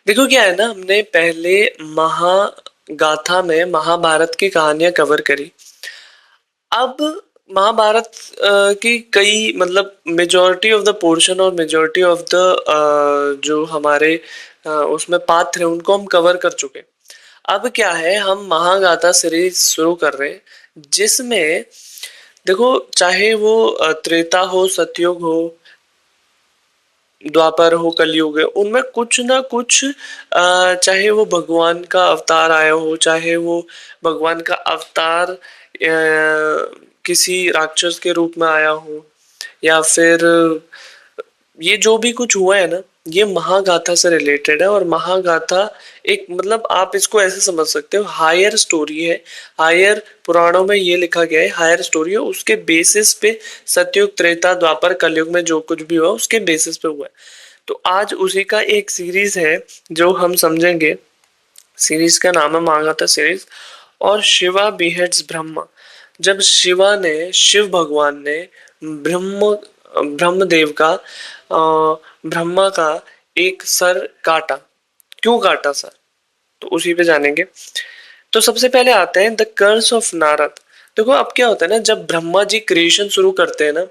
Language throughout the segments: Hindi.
देखो क्या है ना, हमने पहले महागाथा में महाभारत की कहानियां कवर करी। अब महाभारत की कई मतलब मेजॉरिटी ऑफ द पोर्शन और मेजॉरिटी ऑफ द जो हमारे उसमें पात्र हैं उनको हम कवर कर चुके। अब क्या है, हम महागाथा सीरीज शुरू कर रहे हैं जिसमें देखो, चाहे वो त्रेता हो, सतयुग हो, द्वापर हो, कलयुग है, उनमें कुछ ना कुछ चाहे वो भगवान का अवतार आया हो, चाहे वो भगवान का अवतार किसी राक्षस के रूप में आया हो, या फिर ये जो भी कुछ हुआ है ना, ये महागाथा से रिलेटेड है। और महागाथा एक मतलब आप इसको ऐसे समझ सकते हो, हायर स्टोरी है। हायर पुराणों में ये लिखा गया है, हायर स्टोरी है, उसके बेसिस पे सतयुग, त्रेता, द्वापर, कलयुग में जो कुछ भी हुआ उसके बेसिस पे हुआ है। तो आज उसी का एक सीरीज है जो हम समझेंगे। सीरीज का नाम है महागाथा सीरीज। और शिवा बिहेड्स ब्रह्मा। जब शिव भगवान ने ब्रह्म ब्रह्मदेव का ब्रह्मा का एक सर काटा। क्यों काटा सर, तो उसी पे जानेंगे। तो सबसे पहले आते हैं द कर्स ऑफ नारद। देखो अब क्या होता है ना, जब ब्रह्मा जी क्रिएशन शुरू करते हैं ना,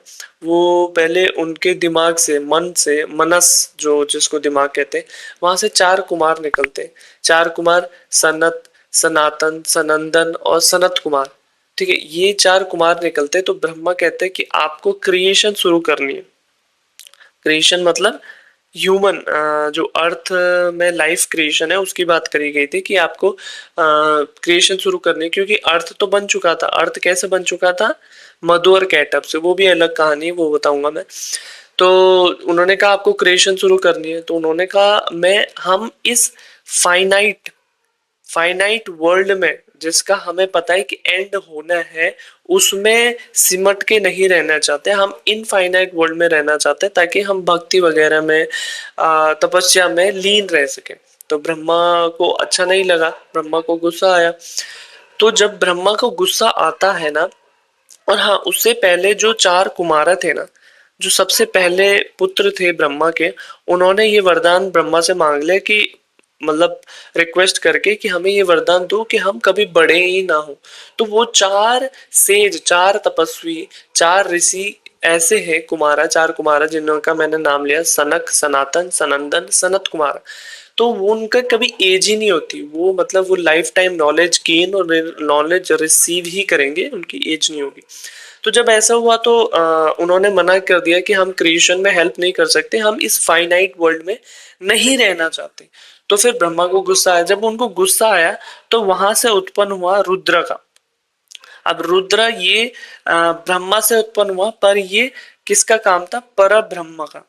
वो पहले उनके दिमाग से, मन से, मनस जो जिसको दिमाग कहते हैं, वहां से चार कुमार निकलते हैं। चार कुमार, सनत, सनातन, सनंदन और सनत कुमार। ठीक है, ये चार कुमार निकलते हैं। तो ब्रह्मा कहते हैं कि आपको क्रिएशन शुरू करनी है। क्रिएशन मतलब ह्यूमन, जो अर्थ में लाइफ क्रिएशन है उसकी बात करी गई थी कि आपको क्रिएशन शुरू करनी है, क्योंकि अर्थ तो बन चुका था। अर्थ कैसे बन चुका था? मधु और कैटअप से, वो भी अलग कहानी है, वो बताऊंगा मैं। तो उन्होंने कहा आपको क्रिएशन शुरू करनी है। तो उन्होंने कहा मैं हम इस फाइनाइट फाइनाइट वर्ल्ड में, जिसका हमें पता है कि एंड होना है, उसमें सिमट के नहीं रहना चाहते। हम इनफाइनाइट वर्ल्ड में रहना चाहते हैं ताकि हम भक्ति वगैरह में, तपस्या में लीन रह सके। तो ब्रह्मा को अच्छा नहीं लगा, ब्रह्मा को गुस्सा आया। तो जब ब्रह्मा को गुस्सा आता है ना, और हाँ, उससे पहले जो चार कुमार थे ना, जो सबसे पहले पुत्र थे ब्रह्मा के, उन्होंने ये वरदान ब्रह्मा से मांग लिया कि मतलब रिक्वेस्ट करके कि हमें ये वरदान दो कि हम कभी बड़े ही ना हो। तो वो चार सेज, चार तपस्वी, चार ऋषि ऐसे हैं, कुमारा, चार कुमारा जिनका मैंने नाम लिया, सनक, सनातन, सनंदन, सनत कुमार। तो वो उनका कभी एज ही नहीं होती, वो मतलब वो लाइफ टाइम नॉलेज गेन और नॉलेज रिसीव ही करेंगे, उनकी एज नहीं होगी। तो जब ऐसा हुआ तो उन्होंने मना कर दिया कि हम क्रिएशन में हेल्प नहीं कर सकते, हम इस फाइनाइट वर्ल्ड में नहीं रहना चाहते। तो फिर ब्रह्मा को गुस्सा आया। जब उनको गुस्सा आया तो वहां से उत्पन्न हुआ रुद्र का। अब रुद्र ये ब्रह्मा से उत्पन्न हुआ, पर ये किसका काम था? पर ब्रह्म का।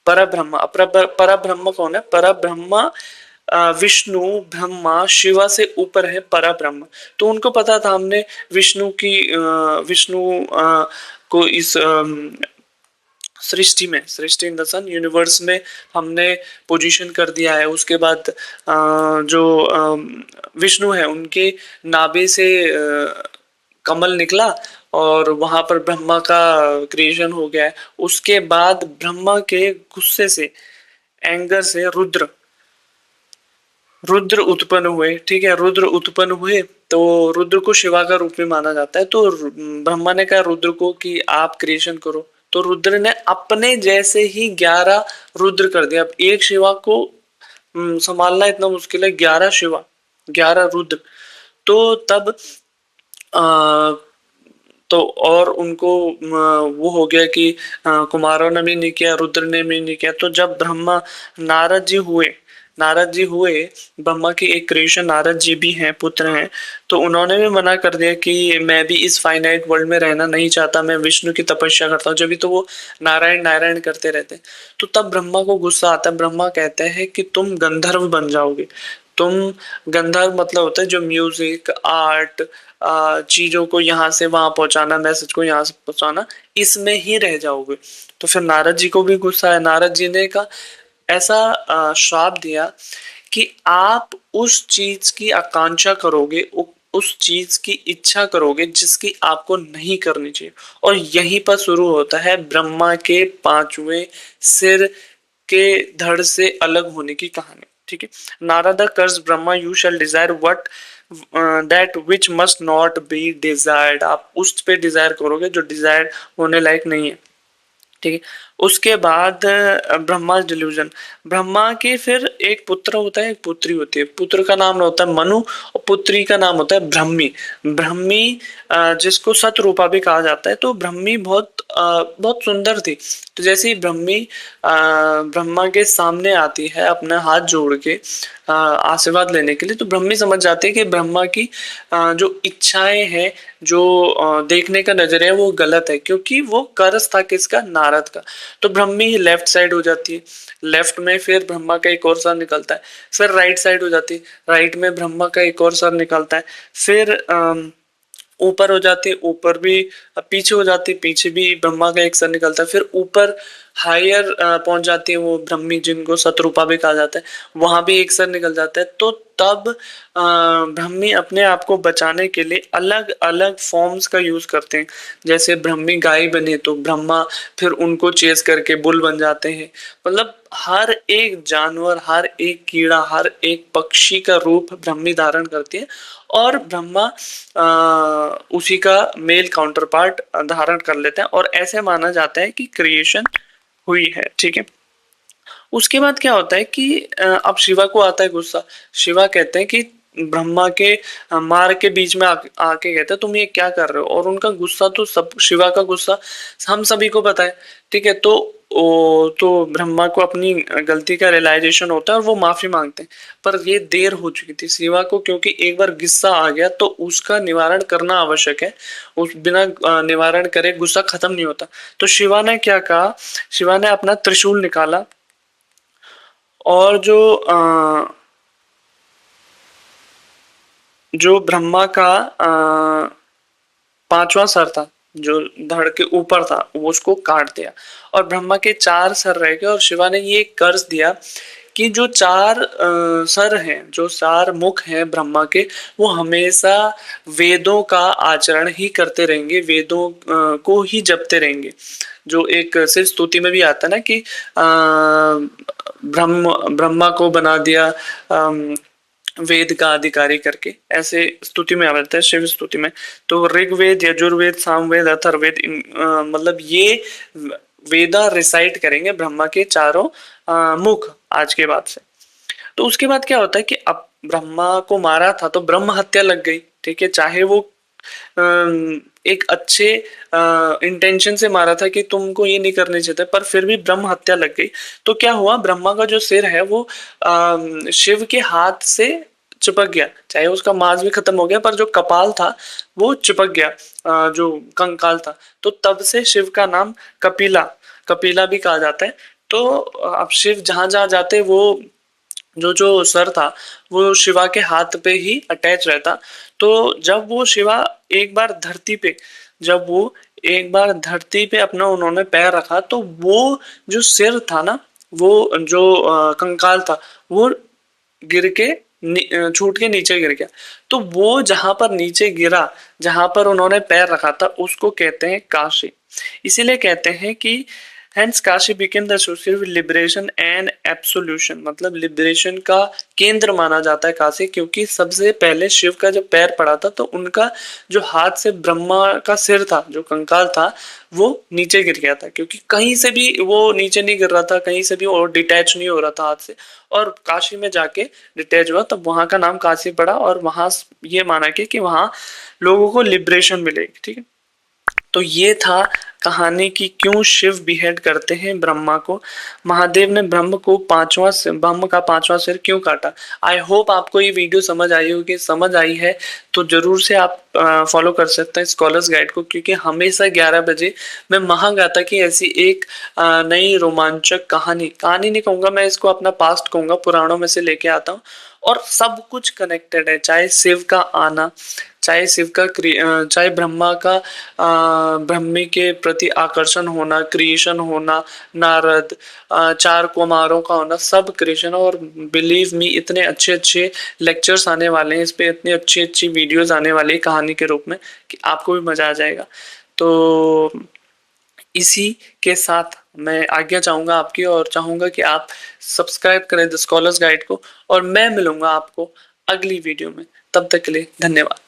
पर ब्रह्म, पर ब्रह्म कौन है? पर ब्रह्म विष्णु, ब्रह्मा, शिवा से ऊपर है पर ब्रह्म। तो उनको पता था, हमने विष्णु को इस सृष्टि इन द सन यूनिवर्स में हमने पोजीशन कर दिया है। उसके बाद जो विष्णु है, उनके नाभि से कमल निकला और वहां पर ब्रह्मा का क्रिएशन हो गया है। उसके बाद ब्रह्मा के गुस्से से, एंगर से रुद्र उत्पन्न हुए। ठीक है, रुद्र उत्पन्न हुए तो रुद्र को शिवा का रूप में माना जाता है। तो ब्रह्मा ने कहा रुद्र को कि आप क्रिएशन करो। तो रुद्र ने अपने जैसे ही 11 रुद्र कर दिया। अब एक शिवा को संभालना इतना मुश्किल है, 11 शिवा, 11 रुद्र। तो तब आ, तो और उनको वो हो गया कि कुमारों ने भी नहीं किया, रुद्र ने भी नहीं किया। तो जब ब्रह्मा, नारद जी हुए, नारद जी हुए, ब्रह्मा के एक क्रिएशन नारद जी भी हैं, पुत्र हैं। तो उन्होंने भी मना कर दिया कि मैं भी इस फाइनाइट वर्ल्ड में रहना नहीं चाहता, मैं विष्णु की तपस्या करता हूँ। जब भी तो वो नारायण नारायण करते रहते हैं। तो तब ब्रह्मा को गुस्सा आता है। ब्रह्मा कहते हैं कि तुम गंधर्व बन जाओगे। तुम, गंधर्व मतलब होता है जो म्यूजिक, आर्ट, चीजों को यहाँ से वहां पहुंचाना, मैसेज को यहाँ से पहुंचाना, इसमें ही रह जाओगे। तो फिर नारद जी को भी गुस्सा है। नारद जी ने कहा, ऐसा श्राप दिया कि आप उस चीज की आकांक्षा करोगे, उस चीज की इच्छा करोगे जिसकी आपको नहीं करनी चाहिए। और यहीं पर शुरू होता है ब्रह्मा के पांचवें सिर के धड़ से अलग होने की कहानी। ठीक है। Narada curses Brahma you shall desire what that which must not be desired. आप उस पे डिजायर करोगे जो डिजायर होने लायक नहीं है। ठीक है। उसके बाद ब्रह्मा डिल्यूजन। ब्रह्मा के फिर एक पुत्र होता है, एक पुत्री होती है। पुत्र का नाम होता है मनु और पुत्री का नाम होता है ब्रह्मी। ब्रह्मी जिसको सतरूपा भी कहा जाता है। तो ब्रह्मी बहुत सुंदर थी। तो जैसे ही ब्रह्मी ब्रह्मा के सामने आती है अपना हाथ जोड़ के आशीर्वाद लेने के लिए, तो ब्रह्मी समझ जाती है कि ब्रह्मा की जो इच्छाएं हैं, जो देखने का नजरिया है वो गलत है, क्योंकि वो कर्स था किसका, नारद का। तो ब्रह्मी लेफ्ट साइड हो जाती है। लेफ्ट में फिर ब्रह्मा का एक और सर निकलता है। फिर राइट साइड हो जाती है। राइट में ब्रह्मा का एक और सर निकलता है। फिर ऊपर हो जाती है, ऊपर भी पीछे हो जाती है, पीछे भी ब्रह्मा का एक सर निकलता है। फिर ऊपर हायर पहुंच जाती है वो ब्रह्मी, जिनको शतरूपा भी कहा जाता है, वहां भी एक सर निकल जाता है। तो तब ब्रह्मी अपने आप को बचाने के लिए अलग अलग फॉर्म्स का यूज करते हैं। जैसे ब्रह्मी गाय बने तो ब्रह्मा फिर उनको चेस करके बुल बन जाते हैं। मतलब हर एक जानवर, हर एक कीड़ा, हर एक पक्षी का रूप ब्रह्मी धारण करती है, और ब्रह्मा उसी का मेल काउंटर पार्ट धारण कर लेते हैं, और ऐसे माना जाता है कि क्रिएशन हुई है। ठीक है। उसके बाद क्या होता है कि अब शिवा को आता है गुस्सा। शिवा कहते हैं कि ब्रह्मा के मार के बीच में आके कहते हैं तुम ये क्या कर रहे हो, और उनका गुस्सा तो सब, शिवा का गुस्सा हम सभी को पता है। ठीक है। तो ब्रह्मा को अपनी गलती का रियलाइजेशन होता है और वो माफी मांगते हैं। पर ये देर हो चुकी थी शिवा को, क्योंकि एक बार गुस्सा आ गया तो उसका निवारण करना आवश्यक है। उस बिना निवारण करे गुस्सा खत्म नहीं होता। तो शिवा ने क्या कहा, शिवा ने अपना त्रिशूल निकाला, और जो ब्रह्मा का पांचवा सर था, जो धड़ के ऊपर था, वो उसको काट दिया, और ब्रह्मा के चार सर रह गए। और शिवा ने ये कर्ज दिया कि जो चार सर हैं, जो चार मुख हैं ब्रह्मा के, वो हमेशा वेदों का आचरण ही करते रहेंगे, वेदों को ही जपते रहेंगे। जो एक शिव स्तुति में भी आता है ना कि ब्रह्मा को बना दिया वेद का अधिकारी करके, ऐसे स्तुति में आ जाता है, शिव स्तुति में। तो ऋग्वेद, यजुर्वेद, सामवेद, अथर्ववेद, मतलब ये वेदा रिसाइट करेंगे ब्रह्मा के चारों मुख आज के बाद से। तो उसके बाद क्या होता है कि अब ब्रह्मा को मारा था तो ब्रह्म हत्या लग गई। ठीक है। चाहे वो एक अच्छे इंटेंशन से मारा था कि तुमको ये नहीं करने चाहिए था, पर फिर भी ब्रह्म हत्या लग गई। तो क्या हुआ, ब्रह्मा का जो सिर है वो शिव के हाथ से चिपक गया। चाहे उसका मांस भी खत्म हो गया, पर जो कपाल था वो चिपक गया, जो कंकाल था। तो तब से शिव का नाम कपिला, कपिला भी कहा जाता है। तो अब शिव जहां जहां जाते वो जो जो सर था वो शिवा के हाथ पे ही अटैच रहता। तो जब वो शिवा एक बार धरती पे, जब वो एक बार धरती पे अपना उन्होंने पैर रखा, तो वो जो सिर था ना, वो जो कंकाल था, वो गिर के छूट के नीचे गिर गया। तो वो जहां पर नीचे गिरा, जहां पर उन्होंने पैर रखा था, उसको कहते हैं काशी। इसीलिए कहते हैं कि Hence Kashi became the associated with liberation and absolution, मतलब लिबरेशन का केंद्र माना जाता है काशी, क्योंकि सबसे पहले शिव का जब पैर पड़ा था तो उनका जो हाथ से ब्रह्मा का सिर था, जो कंकाल था, वो नीचे गिर गया था, क्योंकि कहीं से भी वो नीचे नहीं गिर रहा था, कहीं से भी और डिटैच नहीं हो रहा था हाथ से। और काशी में जाके डिटैच हुआ, तब वहां का नाम काशी पड़ा, और वहां ये माना कि वहां लोगों को लिबरेशन मिलेगी। ठीक है। तो ये था कहानी की क्यों शिव बिहेड करते हैं ब्रह्मा को। महादेव ने ब्रह्म का पांचवा सिर क्यों काटा। आई होप आपको ये वीडियो समझ आई होगी। समझ आई है तो जरूर से आप फॉलो कर सकते हैं स्कॉलर्स गाइड को, क्योंकि हमेशा 11 बजे मैं महागाथा की ऐसी एक नई रोमांचक कहानी नहीं कहूंगा मैं इसको, अपना पास्ट कहूंगा, पुराणों में से लेके आता हूँ। और सब कुछ कनेक्टेड है, चाहे शिव का आना, चाहे चाहे ब्रह्मा का ब्रह्मी के प्रति आकर्षण होना, क्रिएशन होना, नारद, चार कुमारों का होना, सब क्रिएशन। और बिलीव मी, इतने अच्छे अच्छे लेक्चर्स आने वाले हैं इस पे, इतनी अच्छी अच्छी वीडियोस आने वाली है कहानी के रूप में, कि आपको भी मजा आ जाएगा। तो इसी के साथ मैं आज्ञा चाहूंगा आपकी, और चाहूंगा कि आप सब्सक्राइब करें द स्कॉलर्स गाइड को, और मैं मिलूंगा आपको अगली वीडियो में। तब तक के लिए धन्यवाद।